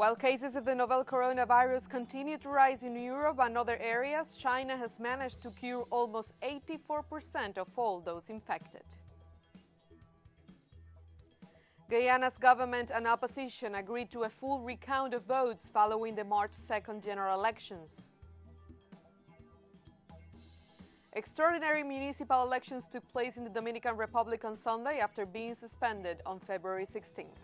While cases of the novel coronavirus continue to rise in Europe and other areas, China has managed to cure almost 84% of all those infected. Guyana's government and opposition agreed to a full recount of votes following the March 2nd general elections. Extraordinary municipal elections took place in the Dominican Republic on Sunday after being suspended on February 16th.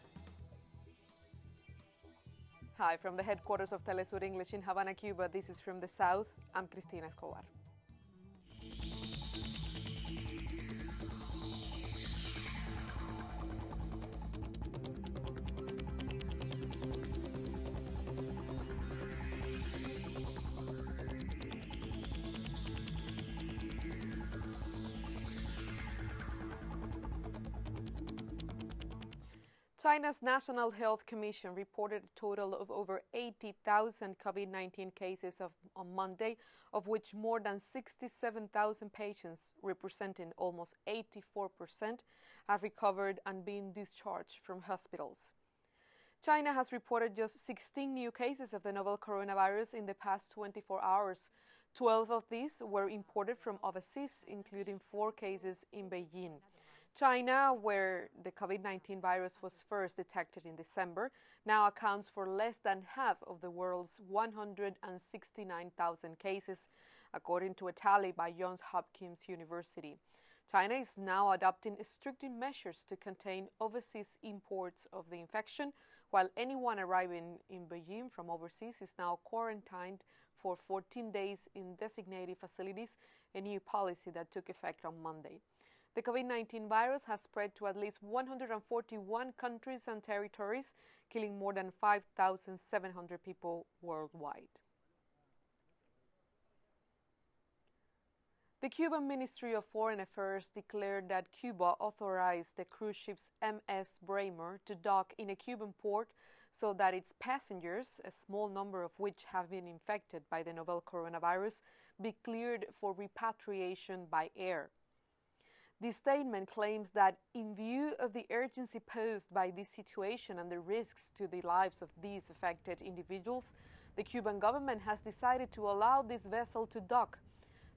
Hi, from the headquarters of Telesur English in Havana, Cuba, this is From the South. I'm Cristina Escobar. China's National Health Commission reported a total of over 80,000 COVID-19 cases on Monday, of which more than 67,000 patients, representing almost 84%, have recovered and been discharged from hospitals. China has reported just 16 new cases of the novel coronavirus in the past 24 hours. 12 of these were imported from overseas, including 4 cases in Beijing. China, where the COVID-19 virus was first detected in December, now accounts for less than half of the world's 169,000 cases, according to a tally by Johns Hopkins University. China is now adopting strict measures to contain overseas imports of the infection, while anyone arriving in Beijing from overseas is now quarantined for 14 days in designated facilities, a new policy that took effect on Monday. The COVID-19 virus has spread to at least 141 countries and territories, killing more than 5,700 people worldwide. The Cuban Ministry of Foreign Affairs declared that Cuba authorized the cruise ship's MS Braemar to dock in a Cuban port so that its passengers, a small number of which have been infected by the novel coronavirus, be cleared for repatriation by air. This statement claims that in view of the urgency posed by this situation and the risks to the lives of these affected individuals, the Cuban government has decided to allow this vessel to dock.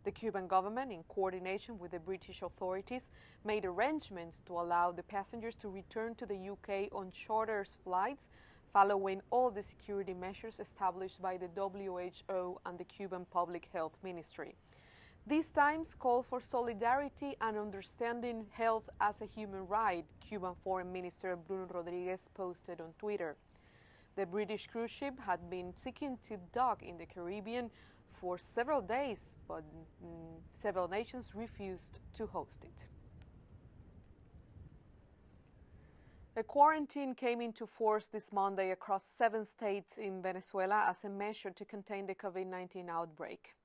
The Cuban government, in coordination with the British authorities, made arrangements to allow the passengers to return to the UK on charter flights, following all the security measures established by the WHO and the Cuban Public Health Ministry. These times call for solidarity and understanding health as a human right, Cuban Foreign Minister Bruno Rodriguez posted on Twitter. The British cruise ship had been seeking to dock in the Caribbean for several days, but several nations refused to host it. A quarantine came into force this Monday across 7 states in Venezuela as a measure to contain the COVID-19 outbreak.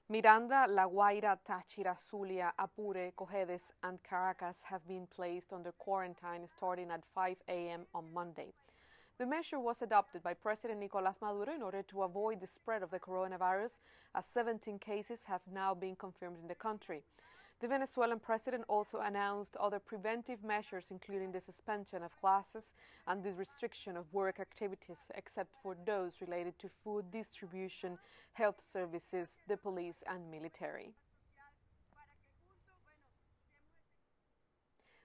Miranda, La Guaira, Táchira, Zulia, Apure, Cojedes, and Caracas have been placed under quarantine starting at 5 a.m. on Monday. The measure was adopted by President Nicolás Maduro in order to avoid the spread of the coronavirus, as 17 cases have now been confirmed in the country. The Venezuelan president also announced other preventive measures, including the suspension of classes and the restriction of work activities, except for those related to food distribution, health services, the police, and military.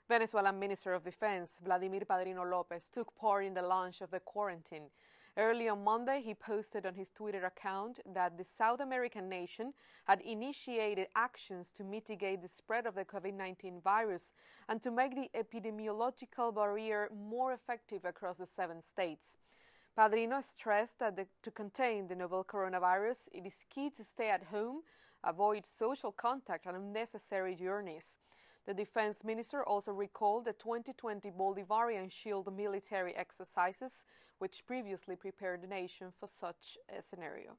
Venezuelan Minister of Defense Vladimir Padrino Lopez took part in the launch of the quarantine. Early on Monday, he posted on his Twitter account that the South American nation had initiated actions to mitigate the spread of the COVID-19 virus and to make the epidemiological barrier more effective across the 7 states. Padrino stressed that to contain the novel coronavirus, it is key to stay at home, avoid social contact and unnecessary journeys. The defense minister also recalled the 2020 Bolivarian Shield military exercises, which previously prepared the nation for such a scenario.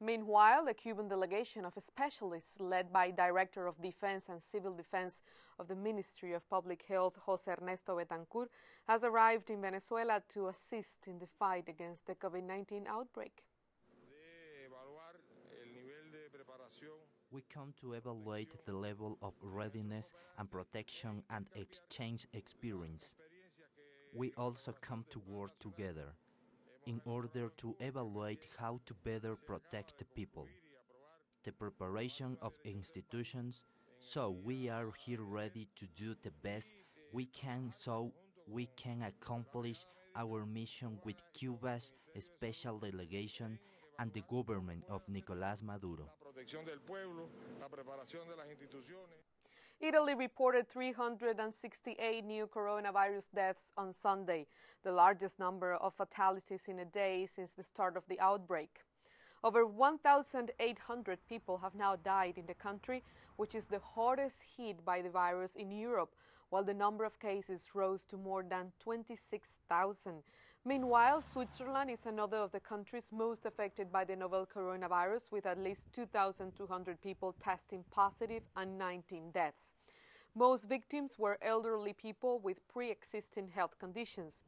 Meanwhile, the Cuban delegation of specialists led by Director of Defense and Civil Defense of the Ministry of Public Health, José Ernesto Betancourt, has arrived in Venezuela to assist in the fight against the COVID-19 outbreak. We come to evaluate the level of readiness and protection and exchange experience. we also come to work together in order to evaluate how to better protect the people, the preparation of institutions, so we are here ready to do the best we can so we can accomplish our mission with Cuba's special delegation and the government of Nicolás Maduro. Italy reported 368 new coronavirus deaths on Sunday, the largest number of fatalities in a day since the start of the outbreak. Over 1,800 people have now died in the country, which is the hardest hit by the virus in Europe, while the number of cases rose to more than 26,000. Meanwhile, Switzerland is another of the countries most affected by the novel coronavirus, with at least 2,200 people testing positive and 19 deaths. Most victims were elderly people with pre-existing health conditions.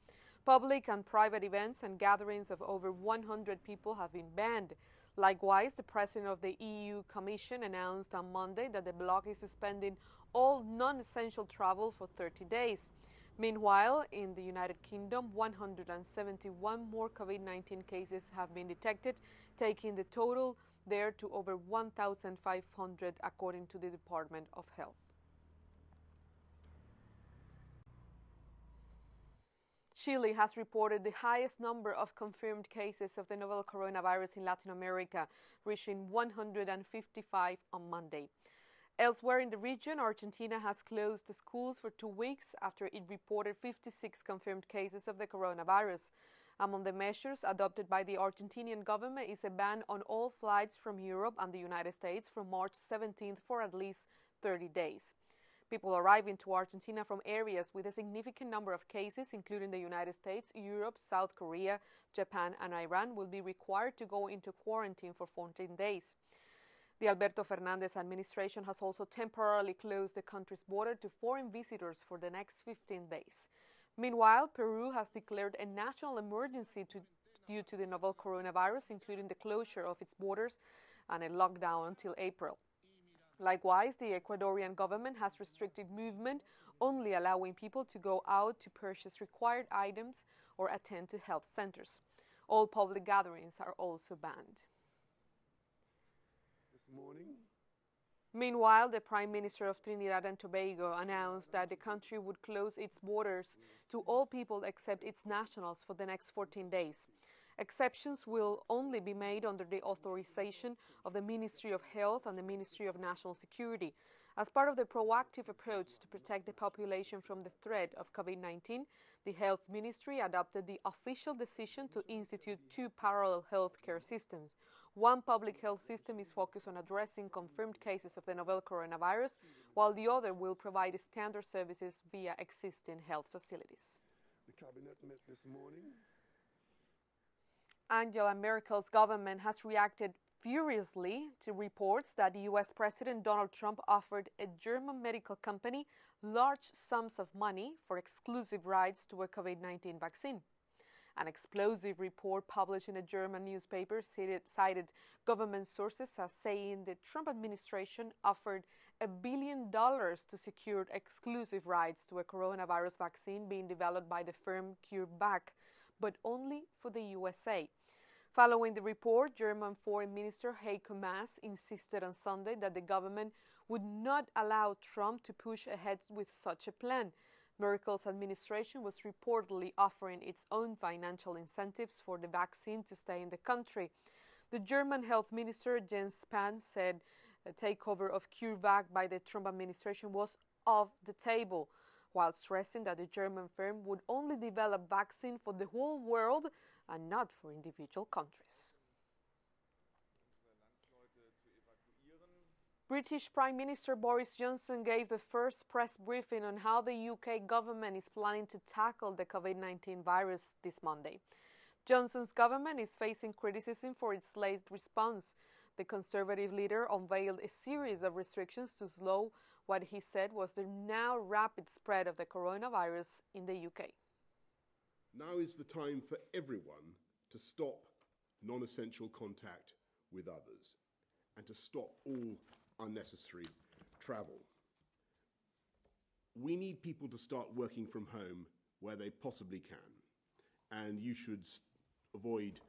Public and private events and gatherings of over 100 people have been banned. Likewise, the president of the EU Commission announced on Monday that the bloc is suspending all non-essential travel for 30 days. Meanwhile, in the United Kingdom, 171 more COVID-19 cases have been detected, taking the total there to over 1,500, according to the Department of Health. Chile has reported the highest number of confirmed cases of the novel coronavirus in Latin America, reaching 155 on Monday. Elsewhere in the region, Argentina has closed the schools for 2 weeks after it reported 56 confirmed cases of the coronavirus. Among the measures adopted by the Argentinian government is a ban on all flights from Europe and the United States from March 17th for at least 30 days. People arriving to Argentina from areas with a significant number of cases, including the United States, Europe, South Korea, Japan, and Iran, will be required to go into quarantine for 14 days. The Alberto Fernández administration has also temporarily closed the country's border to foreign visitors for the next 15 days. Meanwhile, Peru has declared a national emergency due to the novel coronavirus, including the closure of its borders and a lockdown until April. Likewise, the Ecuadorian government has restricted movement, only allowing people to go out to purchase required items or attend to health centers. All public gatherings are also banned. Meanwhile, the Prime Minister of Trinidad and Tobago announced that the country would close its borders to all people except its nationals for the next 14 days. Exceptions will only be made under the authorization of the Ministry of Health and the Ministry of National Security. As part of the proactive approach to protect the population from the threat of COVID-19, the Health Ministry adopted the official decision to institute 2 parallel healthcare systems. One public health system is focused on addressing confirmed cases of the novel coronavirus, while the other will provide standard services via existing health facilities. The Cabinet met this morning. Angela Merkel's government has reacted furiously to reports that U.S. President Donald Trump offered a German medical company large sums of money for exclusive rights to a COVID-19 vaccine. An explosive report published in a German newspaper cited government sources as saying the Trump administration offered $1 billion to secure exclusive rights to a coronavirus vaccine being developed by the firm CuBA, but only for the USA. Following the report, German Foreign Minister Heiko Maas insisted on Sunday that the government would not allow Trump to push ahead with such a plan. Merkel's administration was reportedly offering its own financial incentives for the vaccine to stay in the country. The German Health Minister Jens Spahn said a takeover of CuBA by the Trump administration was off the table, while stressing that the German firm would only develop vaccine for the whole world and not for individual countries. British Prime Minister Boris Johnson gave the first press briefing on how the UK government is planning to tackle the COVID-19 virus this Monday. Johnson's government is facing criticism for its late response. The Conservative leader unveiled a series of restrictions to slow what he said was the now rapid spread of the coronavirus in the UK. Now is the time for everyone to stop non-essential contact with others and to stop all unnecessary travel. We need people to start working from home where they possibly can. And you should avoid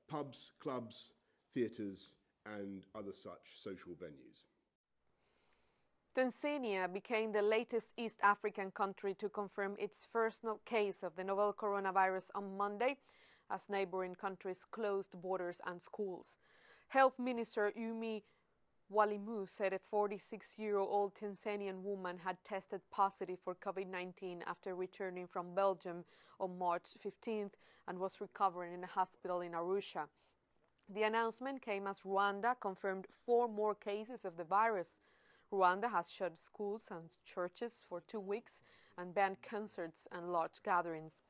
pubs, clubs, theatres, and other such social venues. Tanzania became the latest East African country to confirm its first case of the novel coronavirus on Monday, as neighboring countries closed borders and schools. Health Minister Umi Walimu said a 46-year-old Tanzanian woman had tested positive for COVID-19 after returning from Belgium on March 15th and was recovering in a hospital in Arusha. The announcement came as Rwanda confirmed 4 more cases of the virus. Rwanda has shut schools and churches for 2 weeks and banned concerts and large gatherings.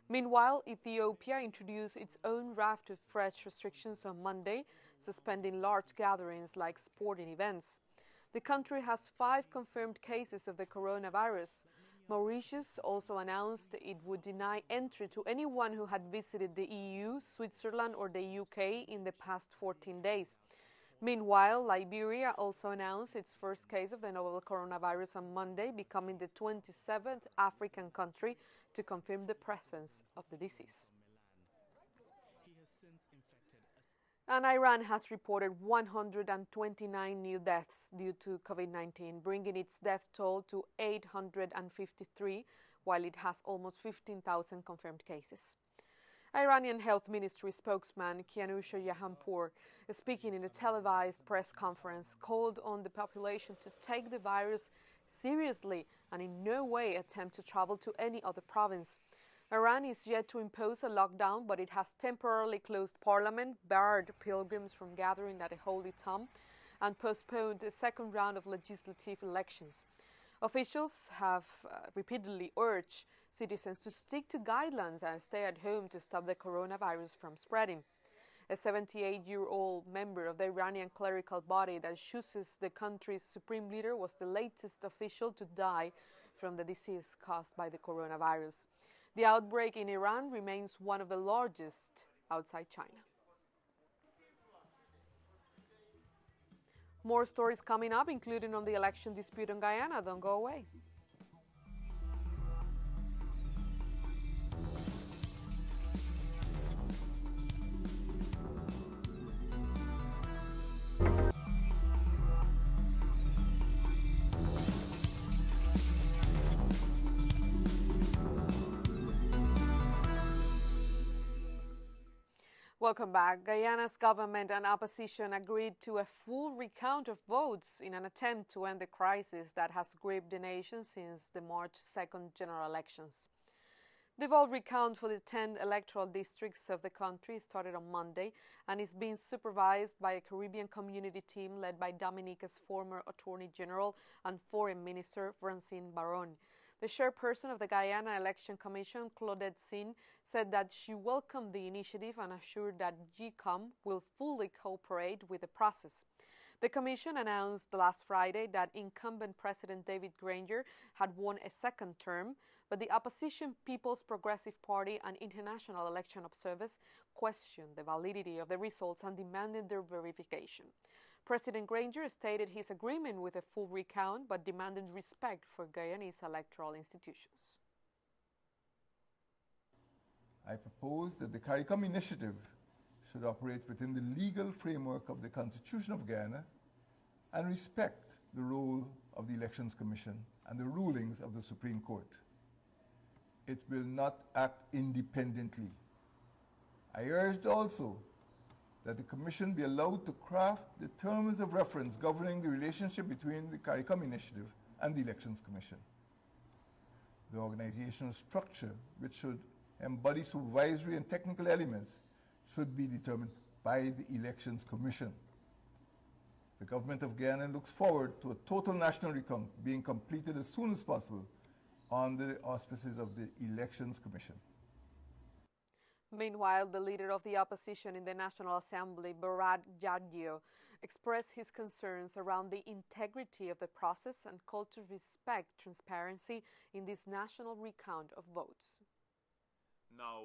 Meanwhile, Ethiopia introduced its own raft of fresh restrictions on Monday, suspending large gatherings like sporting events. The country has 5 confirmed cases of the coronavirus. Mauritius also announced it would deny entry to anyone who had visited the EU, Switzerland or the UK in the past 14 days. Meanwhile, Liberia also announced its first case of the novel coronavirus on Monday, becoming the 27th African country to confirm the presence of the disease. And Iran has reported 129 new deaths due to COVID-19, bringing its death toll to 853, while it has almost 15,000 confirmed cases. Iranian Health Ministry spokesman Kianusha Jahanpour, speaking in a televised press conference, called on the population to take the virus seriously and in no way attempt to travel to any other province. Iran is yet to impose a lockdown, but it has temporarily closed parliament, barred pilgrims from gathering at a holy tomb, and postponed a second round of legislative elections. Officials have repeatedly urged citizens to stick to guidelines and stay at home to stop the coronavirus from spreading. A 78-year-old member of the Iranian clerical body that chooses the country's supreme leader was the latest official to die from the disease caused by the coronavirus. The outbreak in Iran remains one of the largest outside China. More stories coming up, including on the election dispute in Guyana. Don't go away. Welcome back. Guyana's government and opposition agreed to a full recount of votes in an attempt to end the crisis that has gripped the nation since the March 2nd general elections. The vote recount for the 10 electoral districts of the country started on Monday and is being supervised by a Caribbean community team led by Dominica's former Attorney General and Foreign Minister Francine Baron. The chairperson of the Guyana Election Commission, Claudette Sin, said that she welcomed the initiative and assured that GCOM will fully cooperate with the process. The Commission announced last Friday that incumbent President David Granger had won a second term, but the opposition People's Progressive Party and international election observers questioned the validity of the results and demanded their verification. President Granger stated his agreement with a full recount, but demanded respect for Guyanese electoral institutions. I propose that the CARICOM initiative should operate within the legal framework of the Constitution of Guyana and respect the role of the Elections Commission and the rulings of the Supreme Court. It will not act independently. I urged also that the Commission be allowed to craft the terms of reference governing the relationship between the CARICOM initiative and the Elections Commission. The organizational structure, which should embody supervisory and technical elements, should be determined by the Elections Commission. The Government of Guyana looks forward to a total national recount being completed as soon as possible under the auspices of the Elections Commission. Meanwhile, the leader of the opposition in the National Assembly, Bharat Jagdeo, expressed his concerns around the integrity of the process and called to respect transparency in this national recount of votes. Now,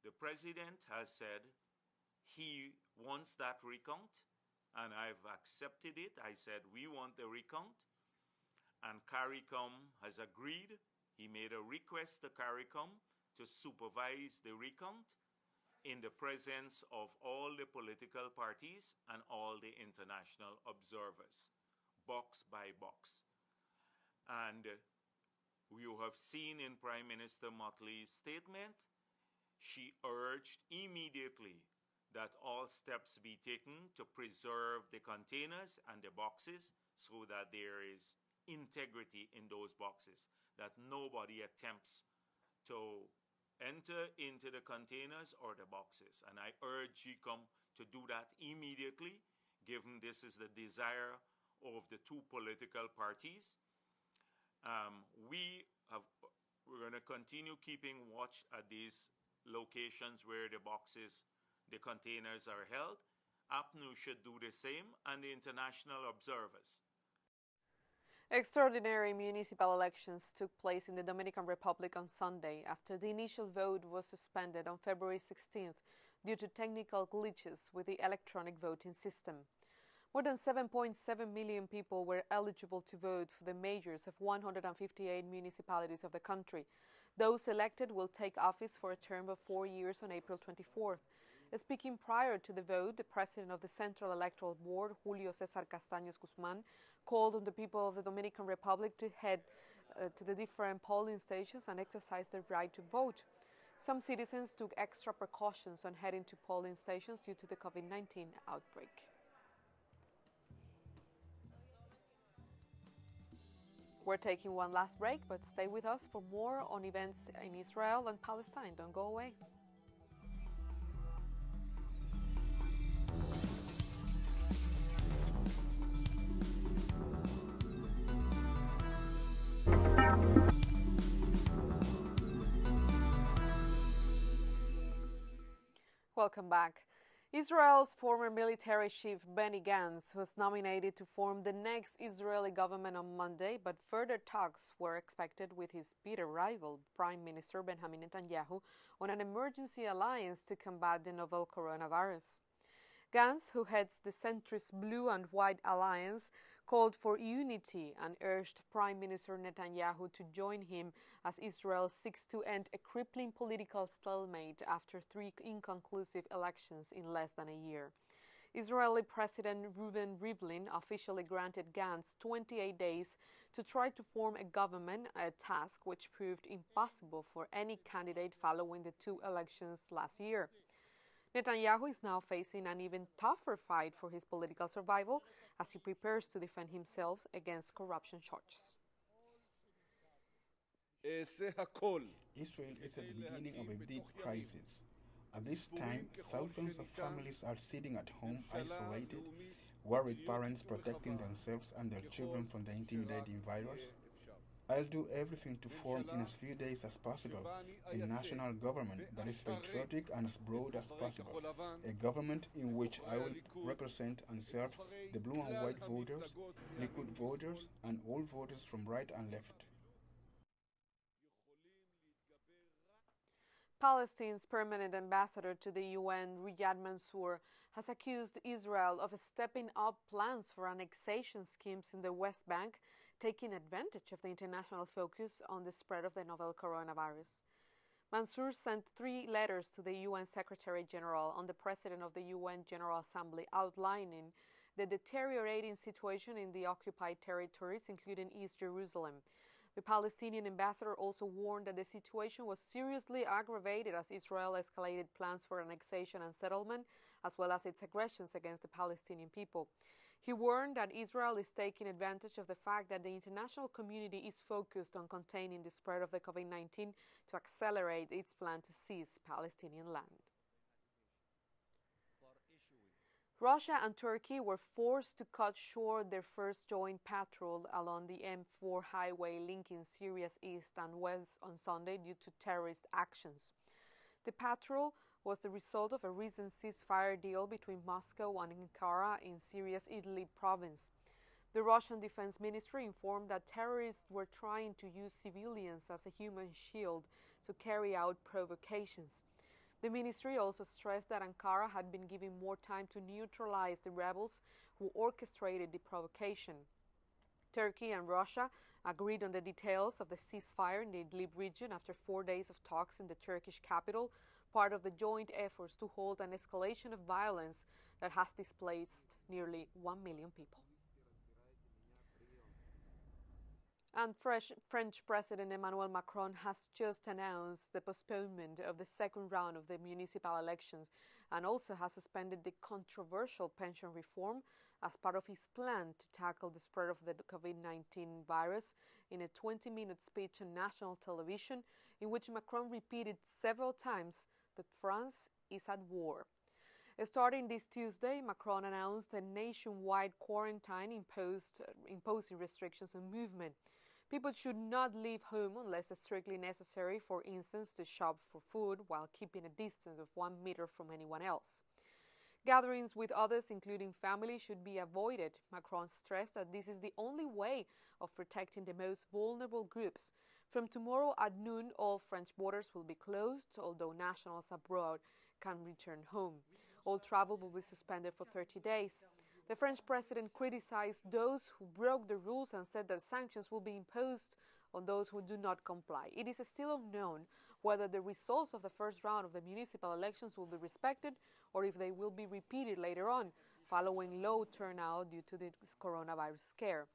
the President has said he wants that recount, and I've accepted it. I said we want the recount, and CARICOM has agreed he made a request to CARICOM to supervise the recount in the presence of all the political parties and all the international observers, box by box. And you have seen in Prime Minister Motley's statement, she urged immediately that all steps be taken to preserve the containers and the boxes so that there is integrity in those boxes, that nobody attempts to enter into the containers or the boxes. And I urge GCOM to do that immediately, given this is the desire of the two political parties. We're going to continue keeping watch at these locations where the boxes, the containers are held. APNU should do the same, and the international observers. Extraordinary municipal elections took place in the Dominican Republic on Sunday after the initial vote was suspended on February 16th due to technical glitches with the electronic voting system. More than 7.7 million people were eligible to vote for the mayors of 158 municipalities of the country. Those elected will take office for a term of 4 years on April 24th. Speaking prior to the vote, the president of the Central Electoral Board, Julio Cesar Castaños Guzmán, called on the people of the Dominican Republic to head to the different polling stations and exercise their right to vote. Some citizens took extra precautions on heading to polling stations due to the COVID-19 outbreak. We're taking one last break, but stay with us for more on events in Israel and Palestine. Don't go away. Welcome back. Israel's former military chief Benny Gantz was nominated to form the next Israeli government on Monday, but further talks were expected with his bitter rival, Prime Minister Benjamin Netanyahu, on an emergency alliance to combat the novel coronavirus. Gantz, who heads the centrist Blue and White Alliance, called for unity and urged Prime Minister Netanyahu to join him as Israel seeks to end a crippling political stalemate after 3 inconclusive elections in less than a year. Israeli President Reuven Rivlin officially granted Gantz 28 days to try to form a government, a task which proved impossible for any candidate following the 2 elections last year. Netanyahu is now facing an even tougher fight for his political survival as he prepares to defend himself against corruption charges. Israel is at the beginning of a deep crisis. At this time, thousands of families are sitting at home isolated, worried parents protecting themselves and their children from the intimidating virus. I'll do everything to form in as few days as possible a national government that is patriotic and as broad as possible, a government in which I will represent and serve the blue and white voters, Likud voters, and all voters from right and left. Palestine's permanent ambassador to the UN, Riyad Mansour, has accused Israel of stepping up plans for annexation schemes in the West Bank, taking advantage of the international focus on the spread of the novel coronavirus. Mansour sent 3 letters to the UN Secretary General and the President of the UN General Assembly outlining the deteriorating situation in the occupied territories, including East Jerusalem. The Palestinian ambassador also warned that the situation was seriously aggravated as Israel escalated plans for annexation and settlement, as well as its aggressions against the Palestinian people. He warned that Israel is taking advantage of the fact that the international community is focused on containing the spread of the COVID-19 to accelerate its plan to seize Palestinian land. Russia and Turkey were forced to cut short their first joint patrol along the M4 highway linking Syria's east and west on Sunday due to terrorist actions. The patrol was the result of a recent ceasefire deal between Moscow and Ankara in Syria's Idlib province. The Russian Defense Ministry informed that terrorists were trying to use civilians as a human shield to carry out provocations. The ministry also stressed that Ankara had been given more time to neutralize the rebels who orchestrated the provocation. Turkey and Russia agreed on the details of the ceasefire in the Idlib region after 4 days of talks in the Turkish capital, part of the joint efforts to halt an escalation of violence that has displaced nearly 1 million people. And French President Emmanuel Macron has just announced the postponement of the second round of the municipal elections and also has suspended the controversial pension reform as part of his plan to tackle the spread of the COVID-19 virus in a 20-minute speech on national television in which Macron repeated several times that France is at war. Starting this Tuesday, Macron announced a nationwide quarantine imposing restrictions on movement. People should not leave home unless strictly necessary, for instance, to shop for food while keeping a distance of 1 meter from anyone else. Gatherings with others, including family, should be avoided. Macron stressed that this is the only way of protecting the most vulnerable groups. From tomorrow at noon, all French borders will be closed, although nationals abroad can return home. All travel will be suspended for 30 days. The French president criticized those who broke the rules and said that sanctions will be imposed on those who do not comply. It is still unknown whether the results of the first round of the municipal elections will be respected or if they will be repeated later on, following low turnout due to the coronavirus scare.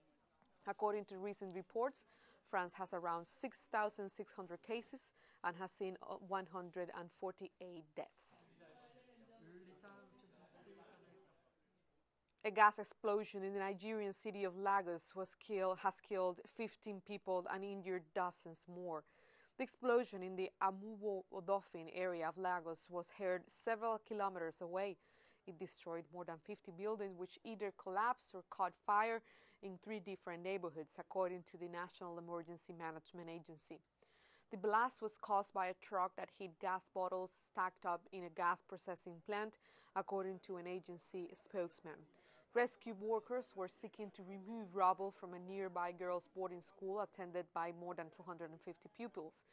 According to recent reports, France has around 6,600 cases and has seen 148 deaths. A gas explosion in the Nigerian city of Lagos has killed 15 people and injured dozens more. The explosion in the Amuwo-Odofin area of Lagos was heard several kilometers away. It destroyed more than 50 buildings, which either collapsed or caught fire in 3 different neighborhoods, according to the National Emergency Management Agency. The blast was caused by a truck that hit gas bottles stacked up in a gas processing plant, according to an agency spokesman. Rescue workers were seeking to remove rubble from a nearby girls' boarding school attended by more than 250 pupils.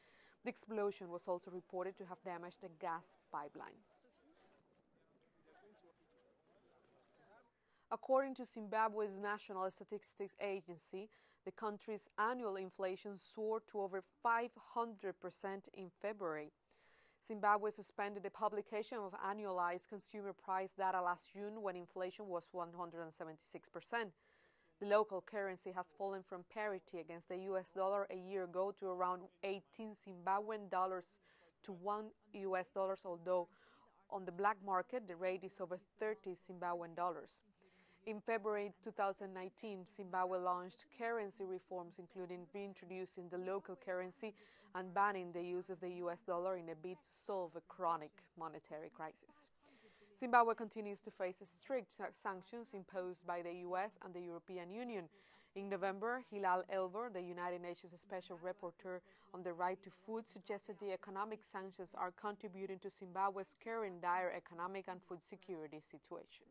The explosion was also reported to have damaged a gas pipeline. According to Zimbabwe's National Statistics Agency, the country's annual inflation soared to over 500% in February. Zimbabwe suspended the publication of annualized consumer price data last June when inflation was 176%. The local currency has fallen from parity against the US dollar a year ago to around 18 Zimbabwean dollars to $1, although on the black market the rate is over 30 Zimbabwean dollars. In February 2019, Zimbabwe launched currency reforms, including reintroducing the local currency and banning the use of the US dollar in a bid to solve a chronic monetary crisis. Zimbabwe continues to face strict sanctions imposed by the US and the European Union. In November, Hilal Elver, the United Nations Special Rapporteur on the right to food, suggested the economic sanctions are contributing to Zimbabwe's current dire economic and food security situation.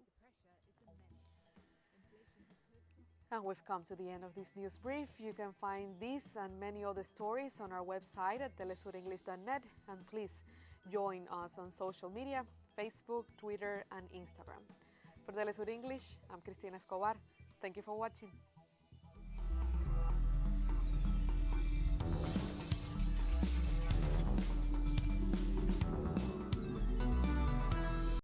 And we've come to the end of this news brief. You can find these and many other stories on our website at telesurenglish.net. And please join us on social media, Facebook, Twitter, and Instagram. For Telesur English, I'm Cristina Escobar. Thank you for watching.